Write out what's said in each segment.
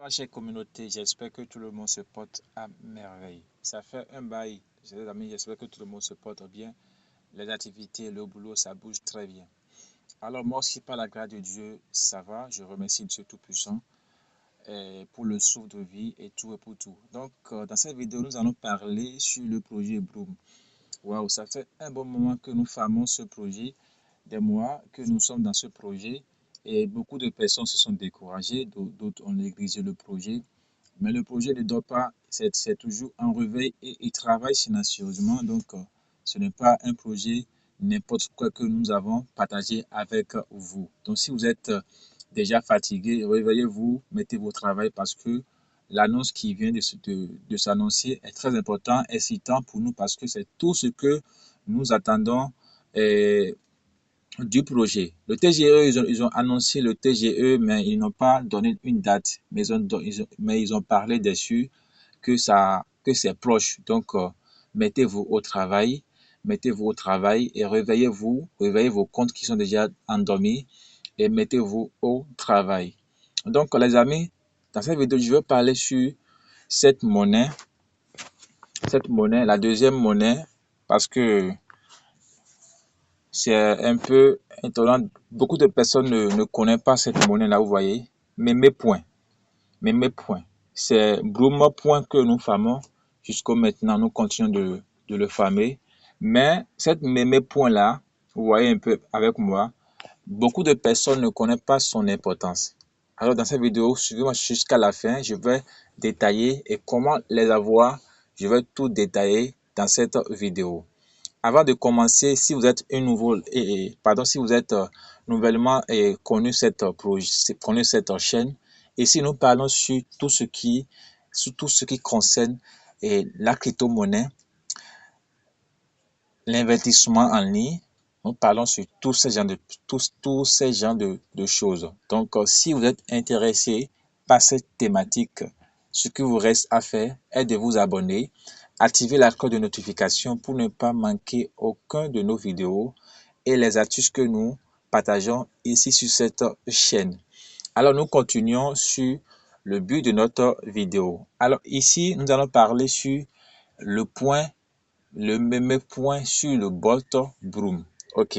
Chère communauté, j'espère que tout le monde se porte à merveille. Ça fait un bail, chers amis, j'espère que tout le monde se porte bien. Les activités, le boulot, ça bouge très bien. Alors moi aussi, par la grâce de Dieu, ça va. Je remercie Dieu Tout-Puissant pour le souffle de vie et tout et pour tout. Donc, dans cette vidéo, nous allons parler sur le projet Bloom. Waouh, ça fait un bon moment que nous formons ce projet, des mois que nous sommes dans ce projet. Et beaucoup de personnes se sont découragées, d'autres ont négligé le projet. Mais le projet ne dort pas, c'est toujours un réveil et il travaille silencieusement. Donc, ce n'est pas un projet n'importe quoi que nous avons partagé avec vous. Donc, si vous êtes déjà fatigué, réveillez-vous, mettez vos travail parce que l'annonce qui vient de s'annoncer est très important, excitant pour nous parce que c'est tout ce que nous attendons euh, du projet. Le TGE, ils ont annoncé le TGE, mais ils n'ont pas donné une date. Mais ils ont parlé dessus que c'est proche. Donc, mettez-vous au travail, mettez-vous au travail et réveillez-vous, réveillez vos comptes qui sont déjà endormis et mettez-vous au travail. Donc, les amis, dans cette vidéo, je vais parler sur cette monnaie, la deuxième monnaie, parce que c'est un peu étonnant. Beaucoup de personnes ne connaissent pas cette monnaie-là, vous voyez. Mais mes points, mes points. C'est Bloom Point que nous famons. Jusqu'au maintenant, nous continuons de le famer. Mais cette mémé point-là, vous voyez un peu avec moi, beaucoup de personnes ne connaissent pas son importance. Alors dans cette vidéo, suivez-moi jusqu'à la fin. Je vais détailler et comment les avoir. Je vais tout détailler dans cette vidéo. Avant de commencer, si vous êtes un nouveau, si vous êtes nouvellement connu cette chaîne, ici nous parlons sur tout ce qui concerne la crypto-monnaie, l'investissement en ligne. Nous parlons sur tous ces genres de choses. Donc, si vous êtes intéressé par cette thématique, ce qui vous reste à faire est de vous abonner, activer la cloche de notification pour ne pas manquer aucun de nos vidéos et les astuces que nous partageons ici sur cette chaîne. Alors, nous continuons sur le but de notre vidéo. Alors, ici, nous allons parler sur le point le même point sur le bot Bloom. OK.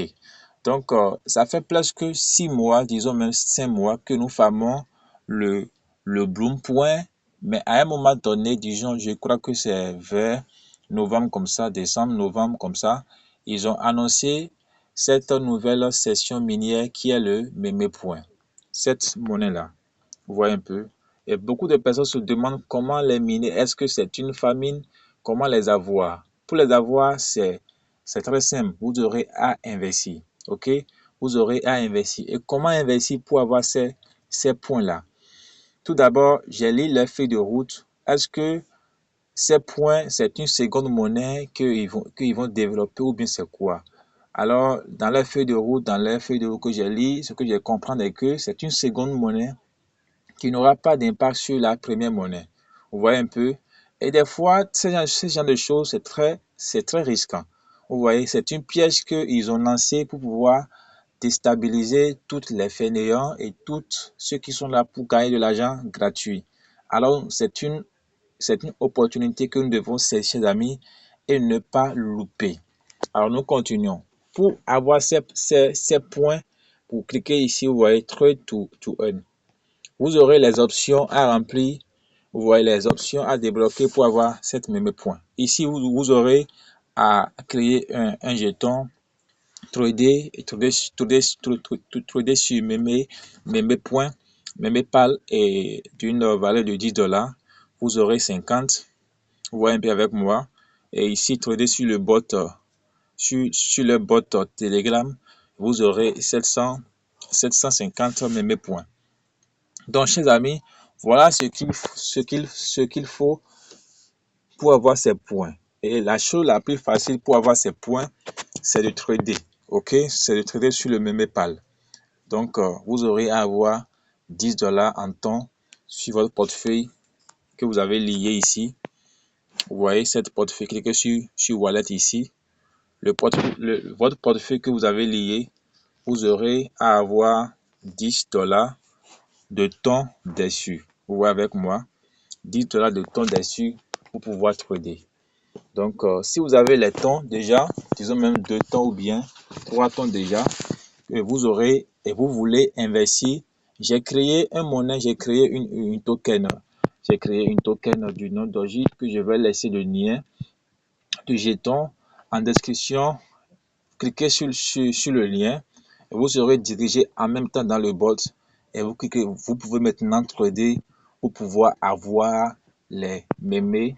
Donc, ça fait presque 6 mois, disons même 5 mois que nous formons le, le Bloom point. Mais à un moment donné, disons, je crois que c'est vers novembre comme ça, décembre, novembre comme ça, ils ont annoncé cette nouvelle session minière qui est le meme point. Cette monnaie-là, vous voyez un peu. Et beaucoup de personnes se demandent comment les miner. Est-ce que c'est une famine? Comment les avoir? Pour les avoir, c'est très simple. Vous aurez à investir. OK? Vous aurez à investir. Et comment investir pour avoir ces points-là? Tout d'abord, j'ai lu leur feuille de route. Est-ce que ces points, c'est une seconde monnaie qu'ils vont développer ou bien c'est quoi? Alors, dans leur feuille de route, que j'ai lu, ce que je comprends est que c'est une seconde monnaie qui n'aura pas d'impact sur la première monnaie. Vous voyez un peu? Et des fois, ce genre de choses, c'est très risquant. Vous voyez, c'est une piège qu'ils ont lancée pour pouvoir déstabiliser toutes les fainéants et tous ceux qui sont là pour gagner de l'argent gratuit. Alors, c'est une opportunité que nous devons saisir, chers amis, et ne pas louper. Alors, nous continuons. Pour avoir ces points, pour cliquer ici, vous voyez Trade to Earn. Vous aurez les options à remplir. Vous voyez les options à débloquer pour avoir cette même point. Ici, vous aurez à créer un jeton, trader sur mes points, mes pales et d'une valeur de $10. Vous aurez 50. Vous voyez un peu avec moi. Et ici, trader sur le bot, sur le bot Telegram, vous aurez 750 mes points. Donc, chers amis, voilà ce qu'il faut pour avoir ces points. Et la chose la plus facile pour avoir ces points, c'est de trader. OK? C'est de trader sur le MemePal. Donc, vous aurez à avoir $10 en temps sur votre portefeuille que vous avez lié ici. Vous voyez cette portefeuille, cliquez sur Wallet ici. Votre portefeuille que vous avez lié, vous aurez à avoir $10 de temps dessus. vous voyez avec moi, 10 $ de temps dessus pour pouvoir trader. Donc, si vous avez les temps déjà, disons même 2 temps ou bien 3 temps déjà, que vous aurez et vous voulez investir, j'ai créé un monnaie, j'ai créé une token. J'ai créé une token du nom Doji que je vais laisser le lien du jeton en description. Cliquez sur le lien et vous serez dirigé en même temps dans le bot et vous pouvez maintenant trader pour pouvoir avoir les mêmes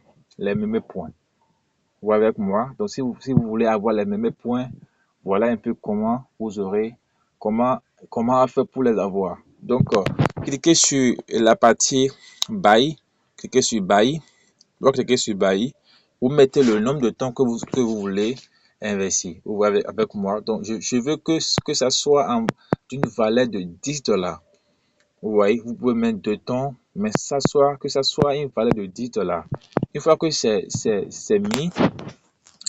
points. Vous voyez avec moi. Donc si vous voulez avoir les mêmes points, voilà un peu comment vous aurez comment faire pour les avoir. Donc cliquez sur la partie buy, cliquez sur buy, cliquez sur buy, vous mettez le nombre de temps que vous voulez investir. Vous voyez avec moi. Donc je veux que ça soit d'une valeur de 10 $. Vous voyez, vous pouvez mettre 2 temps, mais que ça soit une valeur de 10 $. Une fois que c'est mis,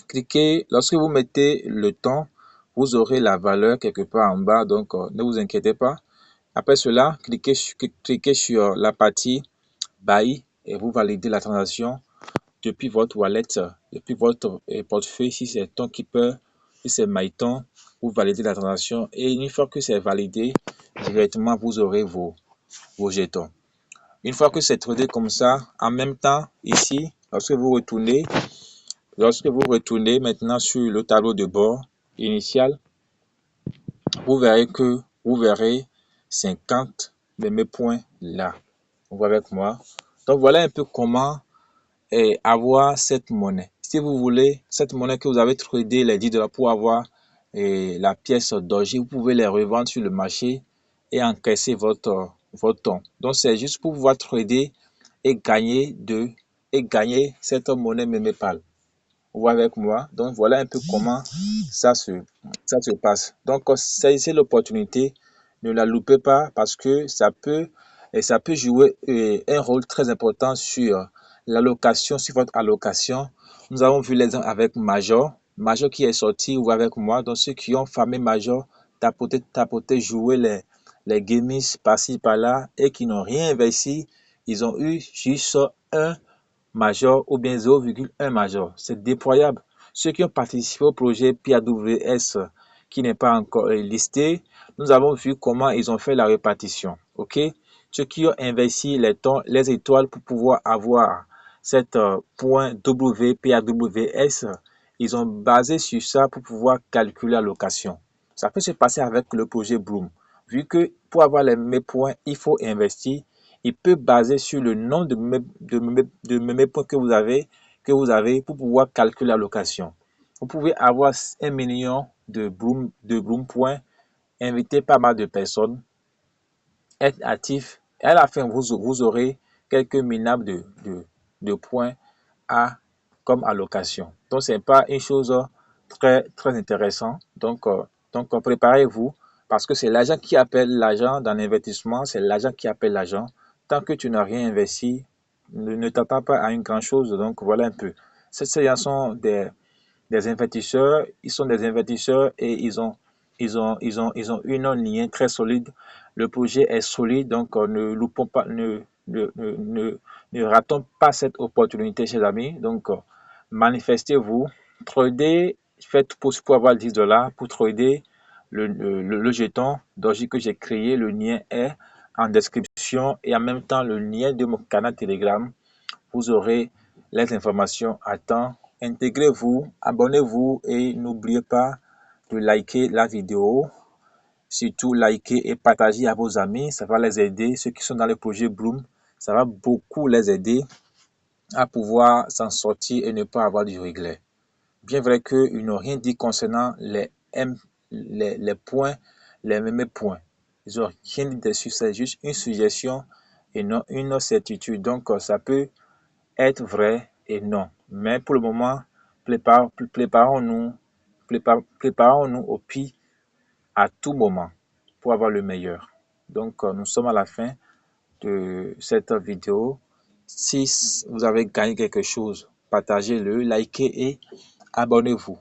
cliquez, lorsque vous mettez le temps, vous aurez la valeur quelque part en bas, donc ne vous inquiétez pas. Après cela, cliquez sur la partie buy et vous validez la transaction depuis votre wallet, depuis votre portefeuille. Si c'est Tonkeeper, si c'est MyTon, vous validez la transaction et une fois que c'est validé, directement vous aurez vos jetons. Une fois que c'est tradé comme ça, en même temps, ici, lorsque vous retournez maintenant sur le tableau de bord initial, vous verrez 50 de mes points là. Vous voyez avec moi. Donc voilà un peu comment avoir cette monnaie. Si vous voulez cette monnaie que vous avez tradé les 10 $ pour avoir la pièce Doji, vous pouvez les revendre sur le marché et encaisser votre ton. Donc c'est juste pour pouvoir trader et gagner cette monnaie Memepal. Vous voyez avec moi. Donc voilà un peu comment ça se passe. Donc saisissez l'opportunité, ne la loupez pas parce que ça peut jouer un rôle très important sur l'allocation, sur votre allocation. Nous avons vu l'exemple avec Major qui est sorti, vous voyez avec moi. Donc ceux qui ont farmé Major, tapoter, jouer les gamies par-ci par-là et qui n'ont rien investi, ils ont eu juste un major ou bien 0,1 major. C'est déployable. Ceux qui ont participé au projet PAWS qui n'est pas encore listé, nous avons vu comment ils ont fait la répartition. OK? Ceux qui ont investi les étoiles pour pouvoir avoir cette point WPAWS, ils ont basé sur ça pour pouvoir calculer la location. Ça peut se passer avec le projet Bloom. Vu que pour avoir mes points, il faut investir, il peut baser sur le nombre de points que vous avez pour pouvoir calculer la location. Vous pouvez avoir 1 million de Bloom points, inviter pas mal de personnes, être actif, et à la fin, vous aurez quelques minables de points comme allocation. Donc, ce n'est pas une chose très, très intéressante. Donc préparez-vous parce que c'est l'argent qui appelle l'argent dans l'investissement, c'est l'argent qui appelle l'argent. Tant que tu n'as rien investi, ne t'attends pas à une grande chose. Donc, voilà un peu. Ces gens sont des investisseurs, ils sont des investisseurs et ils ont une ligne très solide. Le projet est solide, donc ne loupons pas, ne ratons pas cette opportunité, chers amis. Donc, manifestez-vous, tradez, faites pour avoir 10 $, pour trader le jeton Doji que j'ai créé. Le lien est en description et en même temps le lien de mon canal Telegram. Vous aurez les informations à temps. Intégrez-vous, abonnez-vous et n'oubliez pas de liker la vidéo. Surtout, liker et partager à vos amis. Ça va les aider. Ceux qui sont dans le projet Bloom, ça va beaucoup les aider à pouvoir s'en sortir et ne pas avoir du regret. Bien vrai qu'ils n'ont rien dit concernant les points, les mêmes points. Ils n'ont rien dit dessus. C'est juste une suggestion et non une certitude. Donc, ça peut être vrai et non. Mais pour le moment, préparons-nous au pire à tout moment pour avoir le meilleur. Donc, nous sommes à la fin de cette vidéo. Si vous avez gagné quelque chose, partagez-le, likez et abonnez-vous.